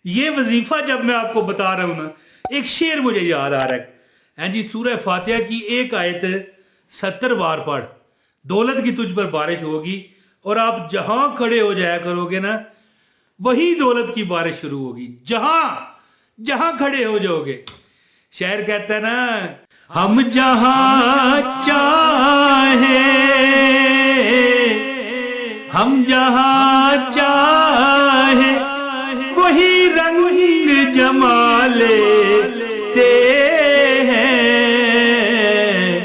یہ وظیفہ جب میں آپ کو بتا رہا ہوں نا، ایک شعر مجھے یاد آ رہا ہے جی، سورہ فاتحہ کی ایک آیت 70 بار پڑھ، دولت کی تجھ پر بارش ہوگی، اور آپ جہاں کھڑے ہو جایا کرو گے نا، وہی دولت کی بارش شروع ہوگی، جہاں کھڑے ہو جاؤ گے۔ شاعر کہتا ہے نا، ہم جہاں چاہیں وہی رنگ جما لیتے ہیں،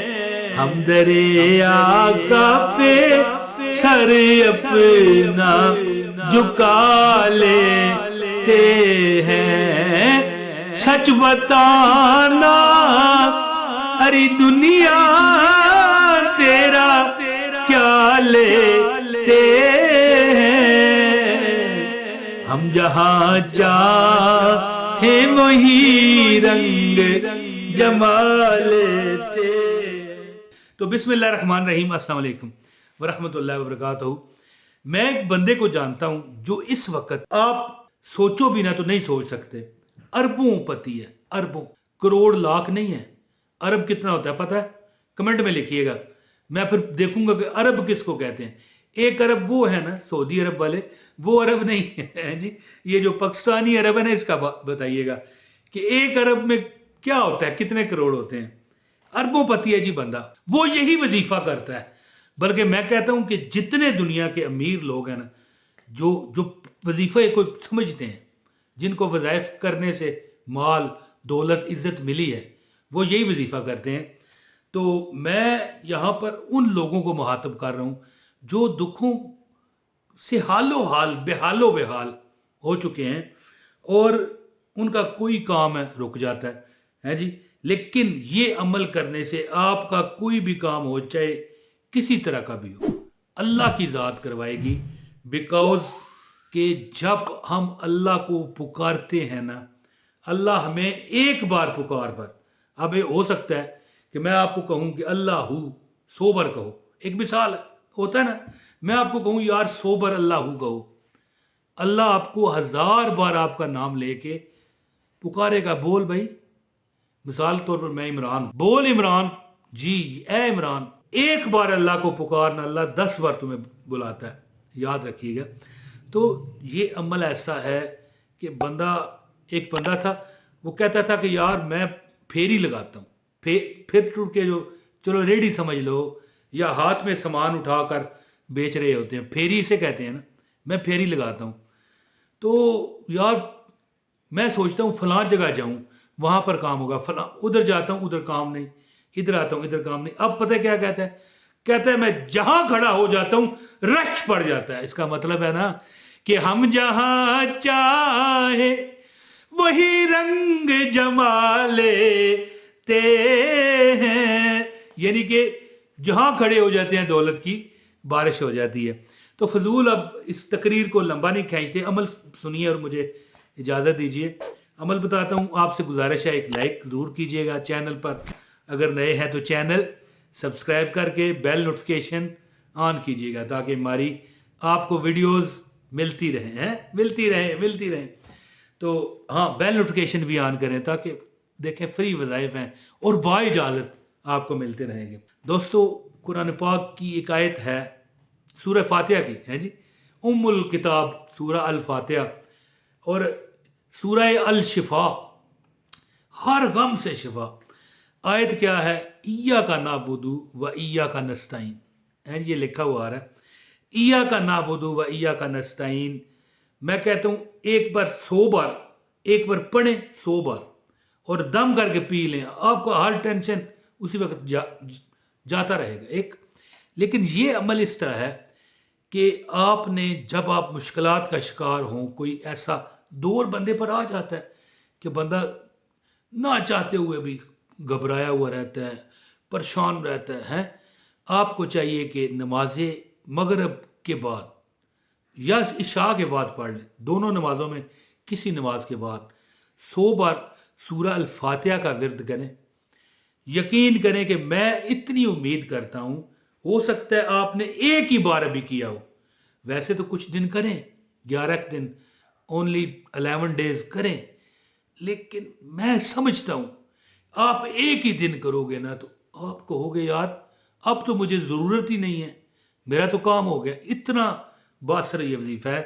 ہم دریا کا پہ سر اپنا جھکا لیتے ہیں، سچ بتانا ارے دنیا تیرا کیا لیتے ہیں، ہم جہاں چاہیں وہی رنگ جما لیتے۔ تو بسم اللہ الرحمن الرحیم، السلام علیکم ورحمۃ اللہ وبرکاتہ۔ میں ایک بندے کو جانتا ہوں جو اس وقت آپ سوچو بھی نہ تو نہیں سوچ سکتے، اربوں پتی ہے، اربوں، کروڑ لاکھ نہیں ہے۔ ارب کتنا ہوتا ہے پتہ ہے؟ کمنٹ میں لکھیے گا، میں پھر دیکھوں گا کہ ارب کس کو کہتے ہیں۔ ایک ارب وہ ہے نا سعودی عرب والے، وہ عرب نہیں ہے جی، یہ جو پاکستانی عرب ہے نا، اس کا بتائیے گا کہ ایک ارب میں کیا ہوتا ہے، کتنے کروڑ ہوتے ہیں۔ اربوں پتی ہے جی بندہ، وہ یہی وظیفہ کرتا ہے۔ بلکہ میں کہتا ہوں کہ جتنے دنیا کے امیر لوگ ہیں نا، جو وظیفے کو سمجھتے ہیں، جن کو وظائف کرنے سے مال، دولت، عزت ملی ہے، وہ یہی وظیفہ کرتے ہیں۔ تو میں یہاں پر ان لوگوں کو مخاطب کر رہا ہوں جو دکھوں سے بے حال ہو چکے ہیں، اور ان کا کوئی کام ہے رک جاتا ہے جی۔ لیکن یہ عمل کرنے سے آپ کا کوئی بھی کام ہو، چاہے کسی طرح کا بھی ہو، اللہ کی ذات کروائے گی۔ بیکاز کہ جب ہم اللہ کو پکارتے ہیں نا، اللہ ہمیں ایک بار پکار پر، اب یہ ہو سکتا ہے کہ میں آپ کو کہوں کہ اللہ ہو، سوبر کہو، ایک مثال ہوتا ہے نا، میں آپ کو کہوں یار سوبر اللہ ہو کہو، اللہ آپ کو 1000 بار آپ کا نام لے کے پکارے گا، بول بھائی، مثال طور پر میں عمران، بول عمران، جی اے عمران، ایک بار اللہ کو پکارنا، اللہ 10 بار تمہیں بلاتا ہے، یاد رکھیے گا۔ تو یہ عمل ایسا ہے کہ ایک بندہ تھا، وہ کہتا تھا کہ یار میں پھیری لگاتا ہوں، پھر ٹوٹ کے جو چلو ریڈی سمجھ لو، یا ہاتھ میں سامان اٹھا کر بیچ رہے ہوتے ہیں، پھیری اسے کہتے ہیں نا، میں پھیری لگاتا ہوں۔ تو یار میں سوچتا ہوں فلاں جگہ جاؤں، وہاں پر کام ہوگا، فلاں ادھر جاتا ہوں، ادھر کام نہیں، ادھر آتا ہوں، ادھر کام نہیں۔ اب پتہ کیا کہتا ہے میں جہاں کھڑا ہو جاتا ہوں رش پڑ جاتا ہے۔ اس کا مطلب ہے نا کہ ہم جہاں چاہے وہی رنگ جما لیتے ہیں، یعنی کہ جہاں کھڑے ہو جاتے ہیں دولت کی بارش ہو جاتی ہے۔ تو فضول اب اس تقریر کو لمبا نہیں کھینچتے، عمل سنیے اور مجھے اجازت دیجیے۔ عمل بتاتا ہوں، آپ سے گزارش ہے ایک لائک ضرور کیجیے گا چینل پر، اگر نئے ہیں تو چینل سبسکرائب کر کے بیل نوٹیفیکیشن آن کیجیے گا، تاکہ ہماری آپ کو ویڈیوز ملتی رہیں۔ تو ہاں، بیل نوٹیفیکیشن بھی آن کریں تاکہ دیکھیں فری وظائف ہیں اور بااجازت آپ کو ملتے رہیں گے۔ دوستو، قرآن پاک کی ایک آیت ہے سورہ فاتحہ کی، ہے جی، ام الکتاب سورہ الفاتحہ، اور سورہ الشفا، ہر غم سے شفا۔ آیت کیا ہے؟ ایاک نعبد و ایاک نستعین، یہ لکھا ہوا آ رہا ہے، ایاک نعبد و ایاک نستعین۔ میں کہتا ہوں ایک بار 100 بار، ایک بار پڑھیں 100 بار، اور دم کر کے پی لیں، آپ کو ہر ٹینشن اسی وقت جاتا رہے گا۔ لیکن یہ عمل اس طرح ہے کہ آپ نے جب آپ مشکلات کا شکار ہوں، کوئی ایسا دور بندے پر آ جاتا ہے کہ بندہ نہ چاہتے ہوئے بھی گھبرایا ہوا رہتا ہے، پریشان رہتا ہے، آپ کو چاہیے کہ نماز مغرب کے بعد یا عشاء کے بعد پڑھ لیں، دونوں نمازوں میں کسی نماز کے بعد 100 بار سورہ الفاتحہ کا ورد کریں۔ یقین کریں کہ میں اتنی امید کرتا ہوں، ہو سکتا ہے آپ نے ایک ہی بار ابھی کیا ہو، ویسے تو کچھ دن کریں، 11 دن، only 11 days کریں, لیکن میں سمجھتا ہوں آپ ایک ہی دن کرو گے نا تو آپ کہو گے یار اب تو مجھے ضرورت ہی نہیں ہے، میرا تو کام ہو گیا. اتنا باثر یہ وظیفہ ہے.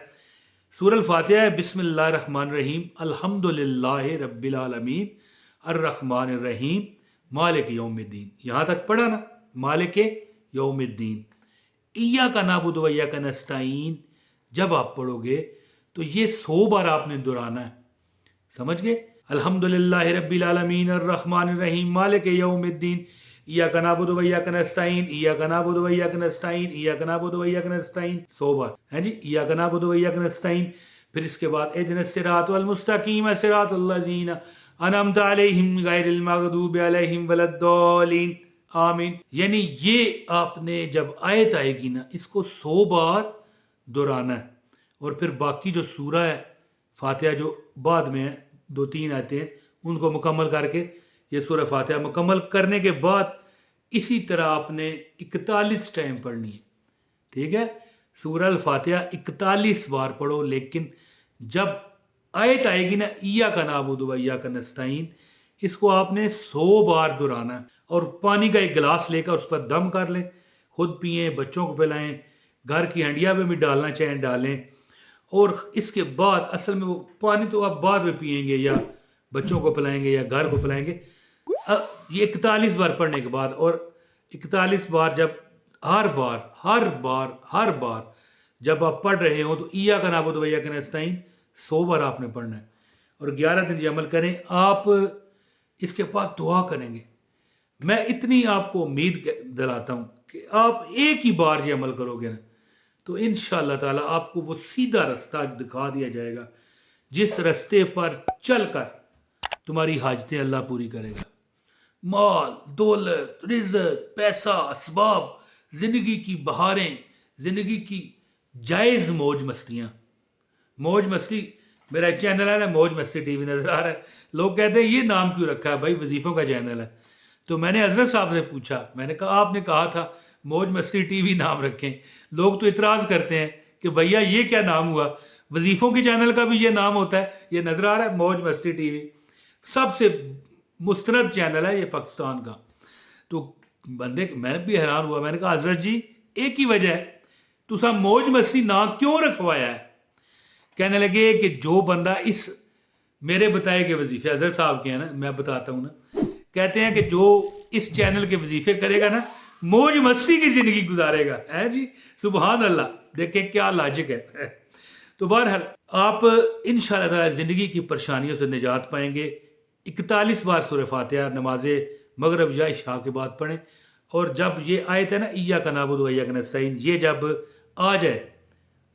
سورہ الفاتحہ ہے بسم اللہ الرحمن الرحیم الحمد للہ رب العالمین الرحمن الرحیم مالک یوم الدین. یہاں تک پڑھا نا، مالک یوم الدین. ایاک نعبد و ایاک نستعین جب آپ پڑھو گے تو یہ 100 بار آپ نے دہرانا ہے. سمجھ گئے؟ الحمد للہ رب العالمین الرحمن الرحیم مالک یوم الدین ایاک نعبد و ایاک نستعین ایاک نعبد و ایاک نستعین ایاک نعبد و ایاک نستعین 100 بار ہے جی. ایاک نعبد و ایاک نستعین. پھر اس کے بعد اہدنا الصراط المستقیم صراط الذین انعمت علیہم غیر المغضوب علیہم ولا الضالین آمین. یعنی یہ آپ نے جب آیت آئے گی نا اس کو 100 بار دہرانا ہے. اور پھر باقی جو سورہ ہے فاتحہ جو بعد میں ہے 2-3 آیتیں ہیں ان کو مکمل کر کے یہ سورہ فاتحہ مکمل کرنے کے بعد اسی طرح آپ نے 41 ٹائم پڑھنی ہے. ٹھیک ہے؟ سورہ الفاتحہ 41 بار پڑھو، لیکن جب آیت آئے گی نا ایاک نعبد و ایاک نستعین اس کو آپ نے 100 بار دہرانا ہے. اور پانی کا ایک گلاس لے کر اس پر دم کر لیں، خود پئیں، بچوں کو پلائیں، گھر کی ہنڈیا میں بھی ڈالنا چاہیں ڈالیں. اور اس کے بعد اصل میں وہ پانی تو آپ بعد میں پئیں گے یا بچوں کو پلائیں گے یا گھر کو پلائیں گے. یہ 41 بار پڑھنے کے بعد اور 41 بار جب ہر بار جب آپ پڑھ رہے ہوں تو ایاک نعبد و ایاک نستعین 100 بار آپ نے پڑھنا ہے. اور 11 دن یہ عمل کریں. آپ اس کے بعد دعا کریں گے. میں اتنی آپ کو امید دلاتا ہوں کہ آپ ایک ہی بار یہ عمل کرو گے نا تو انشاءاللہ تعالیٰ آپ کو وہ سیدھا رستہ دکھا دیا جائے گا جس رستے پر چل کر تمہاری حاجتیں اللہ پوری کرے گا. مال، دولت، رزق، پیسہ، اسباب، زندگی کی بہاریں، زندگی کی جائز موج مستیاں. موج مستی میرا ایک چینل ہے نا موج مستی ٹی وی نظر آ رہا ہے. لوگ کہتے ہیں یہ نام کیوں رکھا ہے بھائی، وظیفوں کا چینل ہے. تو میں نے حضرت صاحب سے پوچھا، میں نے کہا آپ نے کہا تھا موج مستی ٹی وی نام رکھیں. لوگ تو اعتراض کرتے ہیں کہ بھیا یہ کیا نام ہوا، وظیفوں کے چینل کا بھی یہ نام ہوتا ہے. یہ نظر آ رہا ہے موج مستی ٹی وی سب سے مستند چینل ہے یہ پاکستان کا. تو بندے میں بھی حیران ہوا. میں نے کہا حضرت جی ایک ہی وجہ ہے تو سب موج مستی نام کیوں رکھوایا ہے؟ کہنے لگے کہ جو بندہ اس میرے بتائے کے وظیفے حضرت صاحب کے ہیں نا، میں بتاتا ہوں نا، کہتے ہیں کہ جو اس چینل کے وظیفے کرے گا نا موج مستی کی زندگی گزارے گا. ہے جی سبحان اللہ، دیکھیں کیا لاجک ہے. تو بہرحال آپ انشاءاللہ تعالی زندگی کی پریشانیوں سے نجات پائیں گے. 41 بار سورہ فاتحہ نماز مغرب یا عشاء کے بعد پڑھیں. اور جب یہ آیت ہے نا ایاک نعبد و ایاک نستعین یہ جب آ جائے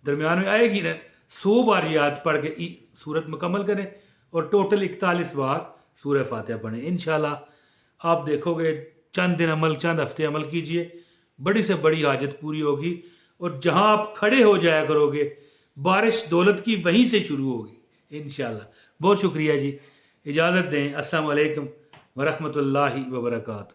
درمیان میں آئے گی نا 100 بار یہ آیت پڑھ کے سورت مکمل کریں اور ٹوٹل 41 بار سورہ فاتحہ پڑھیں. انشاءاللہ آپ دیکھو گے چند دن عمل، چند ہفتے عمل کیجئے، بڑی سے بڑی حاجت پوری ہوگی. اور جہاں آپ کھڑے ہو جایا کرو گے بارش دولت کی وہیں سے شروع ہوگی انشاءاللہ. بہت شکریہ جی، اجازت دیں. السلام علیکم ورحمۃ اللہ وبرکاتہ.